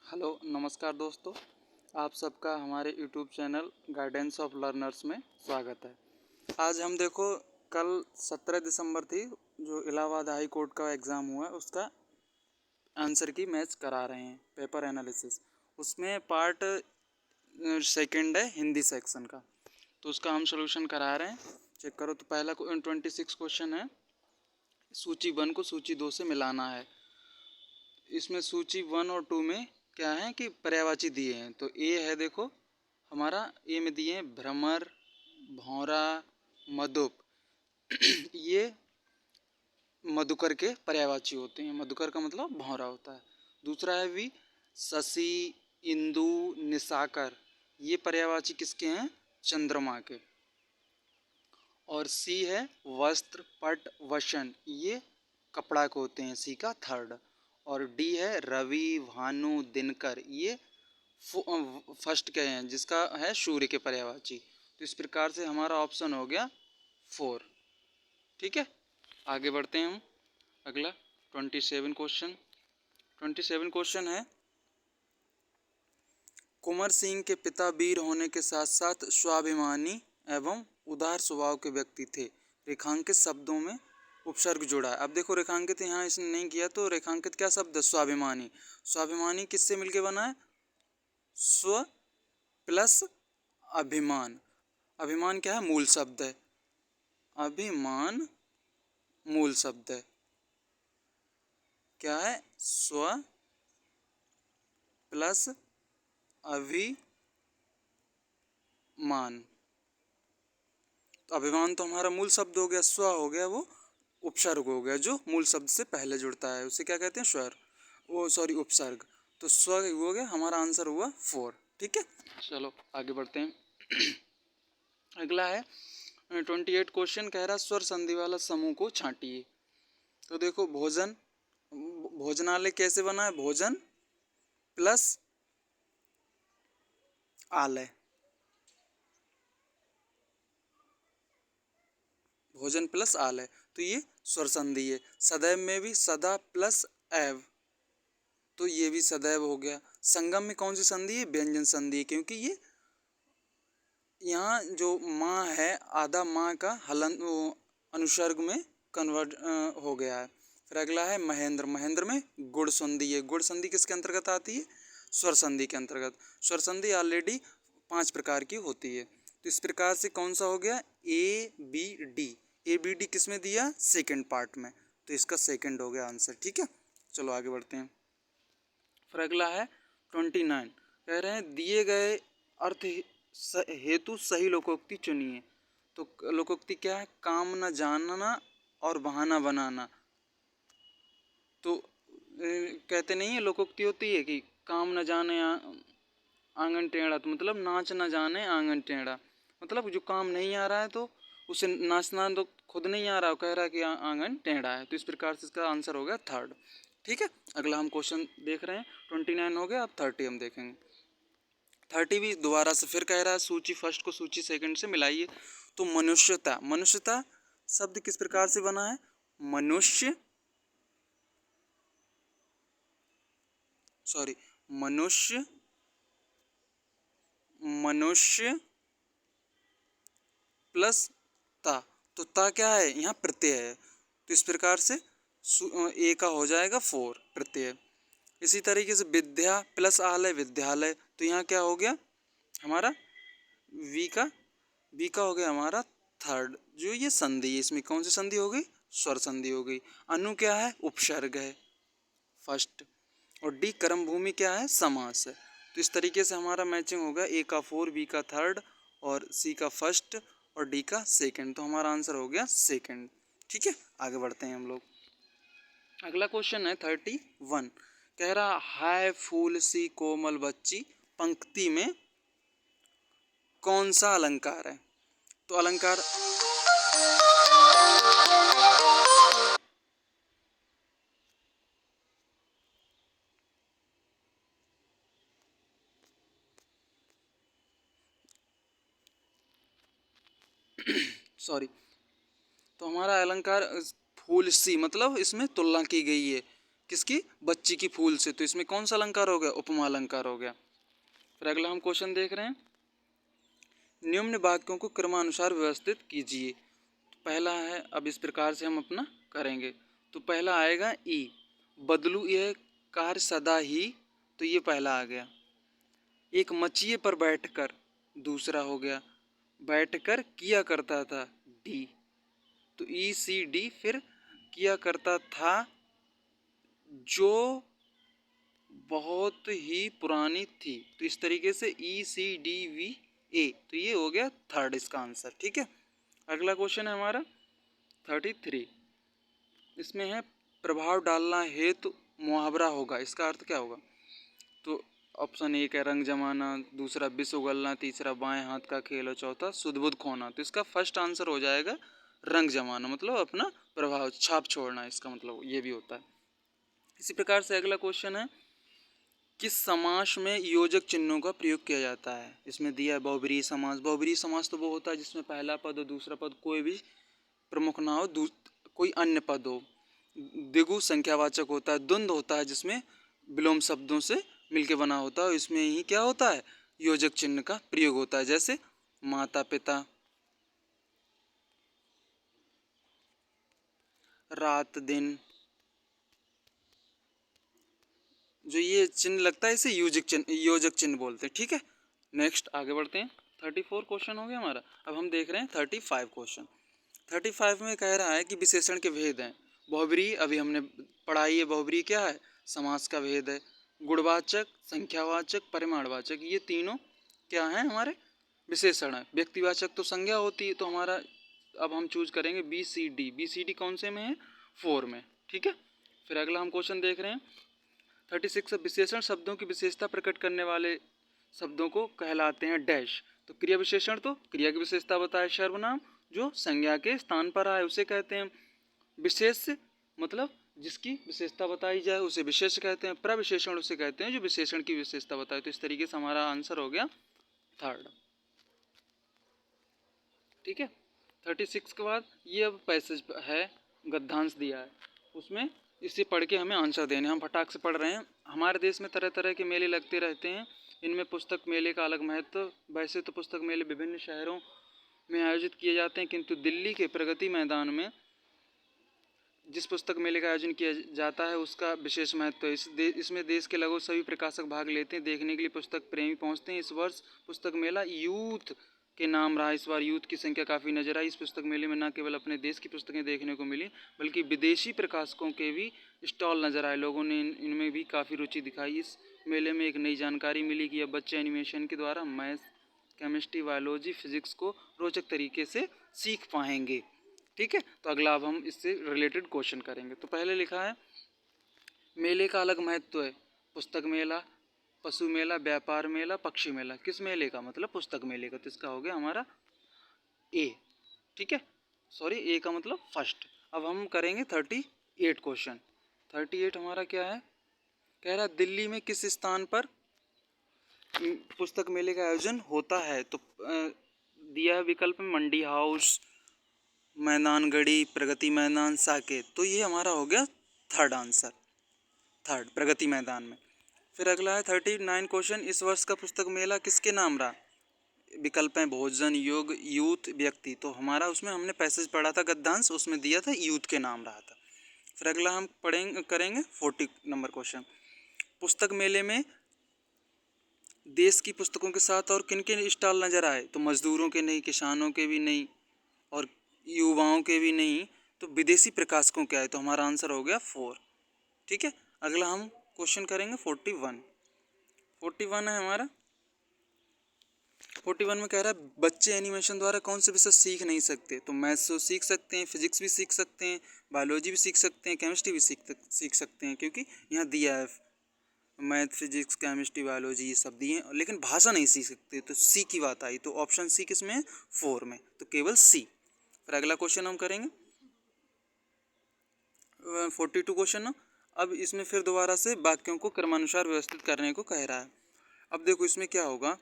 Hello नमस्कार दोस्तों। आप सबका हमारे YouTube channel guidance of learners में स्वागत है। आज हम देखो, कल 17 दिसंबर थी, जो इलाहाबाद हाई कोर्ट का एग्ज़ाम हुआ है उसका आंसर की मैच करा रहे हैं, पेपर एनालिसिस। उसमें पार्ट सेकंड है हिंदी सेक्शन का, तो उसका हम सॉल्यूशन करा रहे हैं। चेक करो। तो पहला 26 क्वेश्चन है, सूची 1 को सूची 2 से मिलाना है। इसमें सूची 1 और 2 में क्या है कि पर्यायवाची दिए हैं। तो ए है, देखो हमारा ए में दिए हैं भ्रमर, भौरा, मधुप। ये मधुकर के पर्यायवाची होते हैं। मधुकर का मतलब भौरा होता है। दूसरा है वी, शशि, इंदु, निशाकर। ये पर्यायवाची किसके हैं? चंद्रमा के। और सी है वस्त्र, पट, वसन। ये कपड़ा के होते हैं, सी का थर्ड। और डी है रवि, भानु, दिनकर। ये फर्स्ट के हैं, जिसका है सूर्य के पर्यायवाची। तो इस प्रकार से हमारा ऑप्शन हो गया 4। ठीक है, आगे बढ़ते हैं हम। अगला 27 क्वेश्चन है, कुंवर सिंह के पिता वीर होने के साथ साथ स्वाभिमानी एवं उदार स्वभाव के व्यक्ति थे। रेखांकित शब्दों में उपसर्ग जोड़ा है। अब देखो, रेखांकित यहाँ इसने नहीं किया, तो रेखांकित क्या शब्द है? स्वाभिमानी। स्वाभिमानी किससे मिलके बना है? स्व प्लस अभिमान। अभिमान क्या है? मूल शब्द है। अभिमान मूल शब्द है। क्या है? स्व प्लस अभिमान। तो अभिमान तो हमारा मूल शब्द हो गया, स्व हो गया वो उपसर्ग हो गया, जो मूल शब्द से पहले जुड़ता है, उसे क्या कहते हैं? स्वर, वो सॉरी उपसर्ग। तो स्व हो गया, हमारा आंसर हुआ 4। ठीक है, चलो आगे बढ़ते हैं। अगला है 28 क्वेश्चन, कह रहा स्वर संधि वाला समूह को छांटिए। तो देखो, भोजन, भोजनालय कैसे बना है? भोजन प्लस आलय। भोजन प्लस आलय, तो ये स्वर संधि है। सदैव में भी सदा प्लस एव, तो ये भी सदैव हो गया। संगम में कौन सी संधि है? व्यंजन संधि है, क्योंकि ये यहाँ जो माँ है, आधा माँ का हलन अनुसर्ग में कन्वर्ट हो गया है। फिर अगला है महेंद्र। महेंद्र में गुण संधि है। गुण संधि किसके अंतर्गत आती है? स्वर संधि के अंतर्गत। स्वर संधि ऑलरेडी 5 प्रकार की होती है। तो इस प्रकार से कौन सा हो गया? A B D. A B D किस में दिया? सेकेंड पार्ट में, तो इसका सेकेंड हो गया आंसर। ठीक है, चलो आगे बढ़ते हैं। फिर अगला है 29, कह रहे हैं दिए गए अर्थ हेतु सही लोकोक्ति चुनिए। तो लोकोक्ति क्या है? काम न जानना और बहाना बनाना। तो कहते नहीं है, लोकोक्ति होती है कि काम न जाने आंगन टेढ़ा, तो मतलब नाच न जाने आंगन टेढ़ा। मतलब जो काम नहीं आ रहा है, तो उसे नाचना तो खुद नहीं आ रहा, कह रहा है कि आंगन टेढ़ा है। तो इस प्रकार से इसका आंसर हो गया 3rd। ठीक है, अगला हम क्वेश्चन देख रहे हैं। 29 हो गया, अब 30 हम देखेंगे। 30 भी दोबारा से फिर कह रहा है सूची फर्स्ट को सूची सेकंड से मिलाइए। तो मनुष्यता, मनुष्यता शब्द किस प्रकार से बना है? मनुष्य, सॉरी, मनुष्य, मनुष्य प्लस ता। तो ता क्या है? यहाँ प्रत्यय है, तो इस प्रकार से ए का हो जाएगा 4 प्रत्यय। इसी तरीके से विद्या प्लस आलय, विद्यालय। तो यहाँ क्या हो गया हमारा? वी का हो गया हमारा 3rd। जो ये संधि है, इसमें कौन सी संधि हो गई? स्वर संधि हो गई। अनु क्या है? उपसर्ग है, फर्स्ट। और डी कर्म भूमि क्या है? समास है। तो इस तरीके से हमारा मैचिंग होगा, ए का 4, बी का 3rd, और सी का फर्स्ट, और डी का सेकंड। तो हमारा आंसर हो गया सेकंड। ठीक है, आगे बढ़ते हैं हम लोग। अगला क्वेश्चन है 31, कह रहा हाय फूल सी कोमल बच्ची, पंक्ति में कौन सा अलंकार है? तो अलंकार, सॉरी, तो हमारा अलंकार फूल सी, मतलब इसमें तुलना की गई है किसकी? बच्ची की फूल से। तो इसमें कौन सा अलंकार हो गया? उपमा अलंकार हो गया। फिर अगला हम क्वेश्चन देख रहे हैं, निम्न वाक्यों को क्रमानुसार व्यवस्थित कीजिए। तो पहला है, अब इस प्रकार से हम अपना करेंगे। तो पहला आएगा ई, बदलू यह कार्य सदा ही, तो ये पहला आ गया। एक मचिए पर बैठकर, दूसरा हो गया। बैठकर किया करता था, डी। तो ई सी डी, फिर किया करता था जो बहुत ही पुरानी थी। तो इस तरीके से ई सी डी वी ए, तो ये हो गया थर्ड इसका आंसर। ठीक है, अगला क्वेश्चन है हमारा 33। इसमें है प्रभाव डालना हेतु मुहावरा होगा, इसका अर्थ क्या होगा? तो ऑप्शन एक है रंग जमाना, दूसरा विष उगलना, तीसरा बाएं हाथ का खेल और चौथा सुध बुध खोना। तो इसका फर्स्ट आंसर हो जाएगा रंग जमाना, मतलब अपना प्रभाव छाप छोड़ना, इसका मतलब ये भी होता है। इसी प्रकार से अगला क्वेश्चन है, किस समास में योजक चिन्हों का प्रयोग किया जाता है? इसमें दिया है बहुब्रीहि समास। बहुब्रीहि समास तो वो होता है जिसमें पहला पद और दूसरा पद कोई भी प्रमुख ना हो, कोई अन्य पद हो। द्विगु संख्यावाचक होता है। द्वंद्व होता है जिसमें विलोम शब्दों से मिलके बना होता है, इसमें ही क्या होता है? योजक चिन्ह का प्रयोग होता है। जैसे माता पिता, रात दिन, जो ये चिन्ह लगता है इसे योजक चिन्ह बोलते हैं। ठीक है, नेक्स्ट आगे बढ़ते हैं। 34 क्वेश्चन हो गया हमारा। अब हम देख रहे हैं 35 क्वेश्चन। 35 में कह रहा है कि विशेषण के भेद हैं। बहुब्रीहि अभी हमने पढ़ाई है, बहुब्रीहि क्या है? समास का भेद है। गुणवाचक, संख्यावाचक, परिमाणवाचक, ये तीनों क्या हैं? हमारे विशेषण है। व्यक्तिवाचक तो संज्ञा होती है, तो हमारा अब हम चूज करेंगे B C D. B C D कौन से में है? 4 में। ठीक है, फिर अगला हम क्वेश्चन देख रहे हैं 36। विशेषण शब्दों की विशेषता प्रकट करने वाले शब्दों को कहलाते हैं डैश। तो क्रिया विशेषण तो क्रिया की विशेषता बताए, सर्वनाम जो संज्ञा के स्थान पर आए उसे कहते हैं विशेष, मतलब जिसकी विशेषता बताई जाए उसे विशेष कहते हैं। प्रविशेषण उसे कहते हैं जो विशेषण की विशेषता बताए। तो इस तरीके से हमारा आंसर हो गया थर्ड। ठीक है, 36 के बाद ये अब पैसेज है, गद्यांश दिया है, उसमें इसे पढ़ के हमें आंसर देने। हम फटाक से पढ़ रहे हैं। हमारे देश में तरह तरह के मेले लगते रहते हैं, इनमें पुस्तक मेले का अलग महत्व। वैसे तो पुस्तक मेले विभिन्न शहरों में आयोजित किए जाते हैं, किंतु दिल्ली के प्रगति मैदान में जिस पुस्तक मेले का आयोजन किया जाता है उसका विशेष महत्व है। इसमें देश के लगभग सभी प्रकाशक भाग लेते हैं। देखने के लिए पुस्तक प्रेमी पहुंचते हैं। इस वर्ष पुस्तक मेला यूथ के नाम रहा। इस बार यूथ की संख्या काफ़ी नजर आई। इस पुस्तक मेले में न केवल अपने देश की पुस्तकें देखने को मिली, बल्कि विदेशी प्रकाशकों के भी स्टॉल नजर आए। लोगों ने इनमें भी काफ़ी रुचि दिखाई। इस मेले में एक नई जानकारी मिली कि अब बच्चे एनिमेशन के द्वारा मैथ, केमिस्ट्री, बायोलॉजी, फिजिक्स को रोचक तरीके से सीख पाएंगे। ठीक है, तो अगला अब हम इससे रिलेटेड क्वेश्चन करेंगे। तो पहले लिखा है मेले का अलग महत्व है। पुस्तक मेला, पशु मेला, व्यापार मेला, पक्षी मेला। किस मेले का? मतलब पुस्तक मेले का। तो इसका हो गया हमारा ए। ठीक है, सॉरी, ए का मतलब फर्स्ट। अब हम करेंगे 38 क्वेश्चन। 38 हमारा क्या है? कह रहा दिल्ली में किस स्थान पर पुस्तक मेले का आयोजन होता है? तो दिया है विकल्प में मंडी हाउस, मैदानगढ़ी, प्रगति मैदान, साकेत। तो ये हमारा हो गया third answer, third Pragati Maidan में। फिर अगला है 39 क्वेश्चन। इस वर्ष का पुस्तक मेला किसके नाम रहा? विकल्प हैं भोजन, योग, यूथ, व्यक्ति। तो हमारा उसमें हमने पैसेज पढ़ा था गद्यांश, उसमें दिया था यूथ के नाम रहा था। फिर अगला हम करेंगे 40 नंबर क्वेश्चन। पुस्तक मेले में देश की पुस्तकों के साथ और किन किन स्टॉल नजर आए? तो मजदूरों के नहीं, किसानों के भी नहीं और युवाओं के भी नहीं, तो विदेशी प्रकाशकों के आए। तो हमारा आंसर हो गया 4। ठीक है, अगला हम क्वेश्चन करेंगे 41। 41 है हमारा। 41 में कह रहा है बच्चे एनिमेशन द्वारा कौन से विषय सीख नहीं सकते? तो मैथ्स तो सीख सकते हैं, फिजिक्स भी सीख सकते हैं, बायोलॉजी भी सीख सकते हैं, केमिस्ट्री भी सीख सकते हैं, क्योंकि यहाँ दिया है मैथ, फिजिक्स, केमिस्ट्री, बायोलॉजी ये सब दिए हैं, लेकिन भाषा नहीं सीख सकते। तो सी की बात आई, तो ऑप्शन सी किस में है? 4 में, तो केवल सी। फिर अगला क्वेश्चन हम करेंगे 42 क्वेश्चन ना। अब इसमें फिर दोबारा से वाक्यों को क्रमानुसार व्यवस्थित करने को कह रहा है। अब देखो इसमें क्या होगा।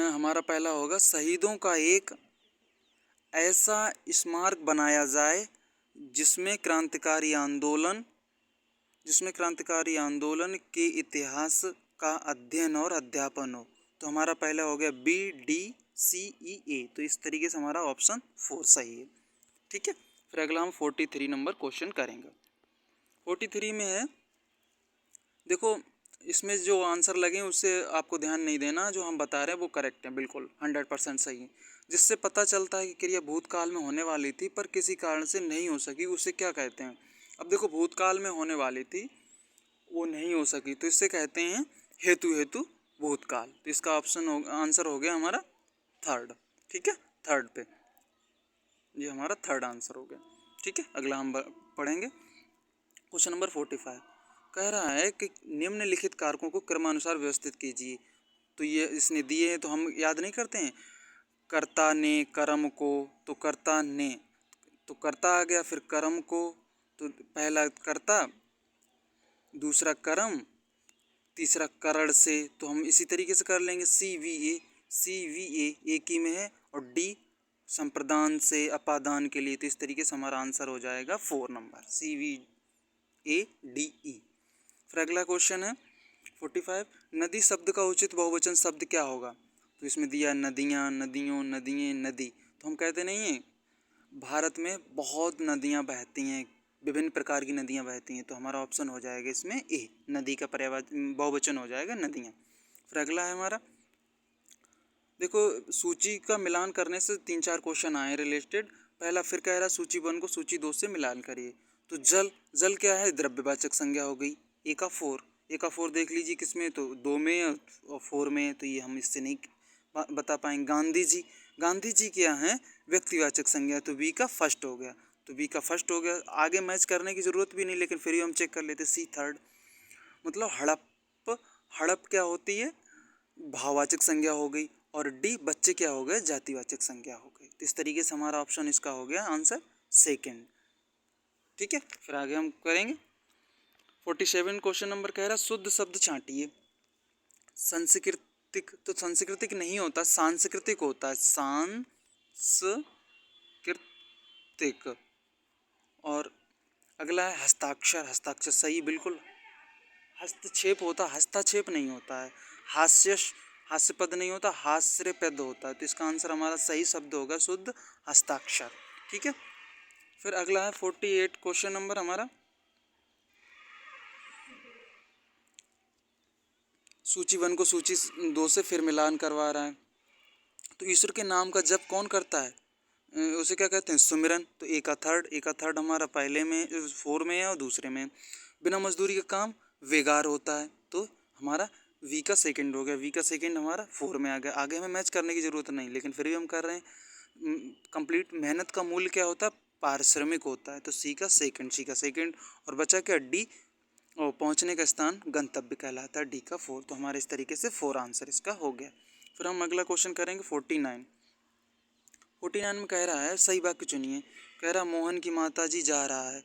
हमारा पहला होगा शहीदों का एक ऐसा स्मारक बनाया जाए जिसमें क्रांतिकारी आंदोलन के इतिहास का अध्ययन और अध्यापन हो। तो हमारा पहला हो गया BDCEA। तो इस तरीके से हमारा ऑप्शन 4 सही है। ठीक है, फिर अगला हम 43 नंबर क्वेश्चन करेंगे। 43 में है, देखो इसमें जो आंसर लगे उससे आपको ध्यान नहीं देना, जो हम बता रहे हैं वो करेक्ट है, बिल्कुल 100% सही है। जिससे पता चलता है कि क्रिया भूतकाल में होने वाली थी पर किसी कारण से नहीं हो सकी, उसे क्या कहते हैं। अब देखो भूतकाल में होने वाली थी, वो नहीं हो सकी, तो इससे कहते हैं हेतु भूतकाल। तो इसका आंसर हो गया हमारा थर्ड। ठीक है, थर्ड पे ये हमारा थर्ड आंसर हो गया। ठीक है, अगला हम पढ़ेंगे क्वेश्चन नंबर 45। कह रहा है कि निम्नलिखित कारकों को क्रमानुसार व्यवस्थित कीजिए। तो ये इसने दिए हैं तो हम याद नहीं करते हैं, कर्ता ने कर्म को, तो कर्ता ने तो कर्ता आ गया, फिर कर्म को तो पहला कर्ता, दूसरा कर्म, तीसरा करण से। तो हम इसी तरीके से कर लेंगे CVA एक ही में है, और D संप्रदान से अपादान के लिए। तो इस तरीके से हमारा आंसर हो जाएगा 4 नंबर CVADE। फिर अगला क्वेश्चन है 45। नदी शब्द का उचित बहुवचन शब्द क्या होगा। तो इसमें दिया नदियाँ, नदियों, नदियाँ, नदी। तो हम कहते नहीं हैं भारत में बहुत नदियाँ बहती हैं, विभिन्न प्रकार की नदियाँ बहती हैं। तो हमारा ऑप्शन हो जाएगा इसमें ए, नदी का बहुवचन हो जाएगा नदियाँ। फिर अगला है हमारा, देखो सूची का मिलान करने से 3-4 क्वेश्चन आए रिलेटेड। पहला फिर कह रहा सूची 1 को सूची 2 से मिलान करिए। तो जल क्या है, द्रव्यवाचक संज्ञा हो गई। ए का 4 देख लीजिए किसमें, तो 2 में और 4 में। तो ये हम इससे नहीं बता पाएंगे। गांधी जी क्या है, व्यक्तिवाचक संज्ञा। तो बी का फर्स्ट हो गया। आगे मैच करने की ज़रूरत भी नहीं, लेकिन फिर भी हम चेक कर लेते। सी थर्ड, मतलब हड़प क्या होती है, भाववाचक संज्ञा हो गई। और डी बच्चे क्या हो गए, जातिवाचक संज्ञा हो गई। तो इस तरीके से हमारा ऑप्शन इसका हो गया आंसर सेकंड। ठीक है, फिर आगे हम करेंगे 47 क्वेश्चन नंबर कह रहा शुद्ध शब्द छांटिए। सांस्कृतिक, तो सांस्कृतिक नहीं होता, सांस्कृतिक होता है, सांस्कृतिक। और अगला है हस्ताक्षर सही बिल्कुल। हस्तक्षेप होता, हस्ताक्षेप नहीं होता है। हास्यपद नहीं होता, हास्यपद होता है। तो इसका आंसर हमारा सही शब्द होगा शुद्ध हस्ताक्षर। ठीक है, फिर अगला है 48 क्वेश्चन नंबर हमारा, सूची 1 को सूची 2 से फिर मिलान करवा रहा है। तो ईश्वर के नाम का जप कौन करता है, उसे क्या कहते हैं, सुमिरन। तो ए का थर्ड हमारा पहले में 4 में है और दूसरे में। बिना मजदूरी का काम वेगार होता है। तो हमारा वी का सेकंड हो गया। वी का सेकंड हमारा 4 में आ गया। आगे हमें मैच करने की ज़रूरत नहीं, लेकिन फिर भी हम कर रहे हैं। कंप्लीट मेहनत का मूल्य क्या होता है, पारिश्रमिक होता है। तो सी का सेकंड। और बचा क्या, डी, और पहुंचने का स्थान गंतव्य कहलाता है। डी का 4। तो हमारे इस तरीके से 4 आंसर इसका हो गया। फिर हम अगला क्वेश्चन करेंगे 49 में कह रहा है सही वाक्य चुनिए। कह रहा मोहन की माताजी जा रहा है।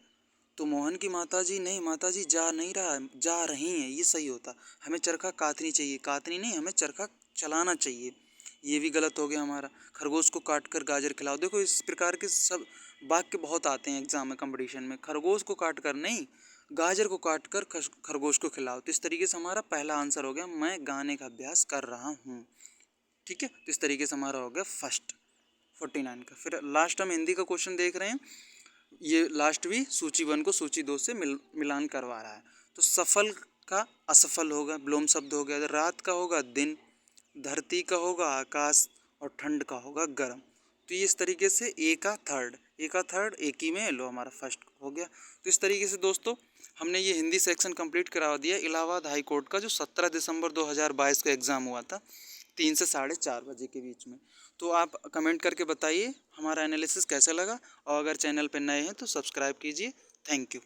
तो मोहन की माताजी नहीं, माताजी जा नहीं रहा है, जा रही हैं, ये सही होता। हमें चरखा कातनी चाहिए, कातनी नहीं, हमें चरखा चलाना चाहिए। ये भी गलत हो गया हमारा। खरगोश को काट कर गाजर खिलाओ। देखो इस प्रकार के सब वाक्य बहुत आते हैं एग्जाम में, कंपटीशन में। खरगोश को काट कर नहीं, गाजर को काट कर खरगोश को खिलाओ। तो इस तरीके से हमारा पहला आंसर हो गया मैं गाने का अभ्यास कर रहा हूँ। ठीक है, तो इस तरीके से हमारा हो गया फर्स्ट 49 का। फिर लास्ट हम हिंदी का क्वेश्चन देख रहे हैं। ये लास्ट भी सूची 1 को सूची 2 से मिलान करवा रहा है। तो सफल का असफल होगा, विलोम शब्द हो गया। रात का होगा दिन, धरती का होगा आकाश, और ठंड का होगा गर्म। तो ये इस तरीके से ए का थर्ड एक ही में लो हमारा फर्स्ट हो गया। तो इस तरीके से दोस्तों हमने ये हिंदी सेक्शन कंप्लीट करा दिया इलाहाबाद हाई कोर्ट का, जो 17 दिसंबर 2022 का एग्ज़ाम हुआ था 3 से 4:30 बजे के बीच में। तो आप कमेंट करके बताइए हमारा एनालिसिस कैसा लगा, और अगर चैनल पर नए हैं तो सब्सक्राइब कीजिए। Thank you.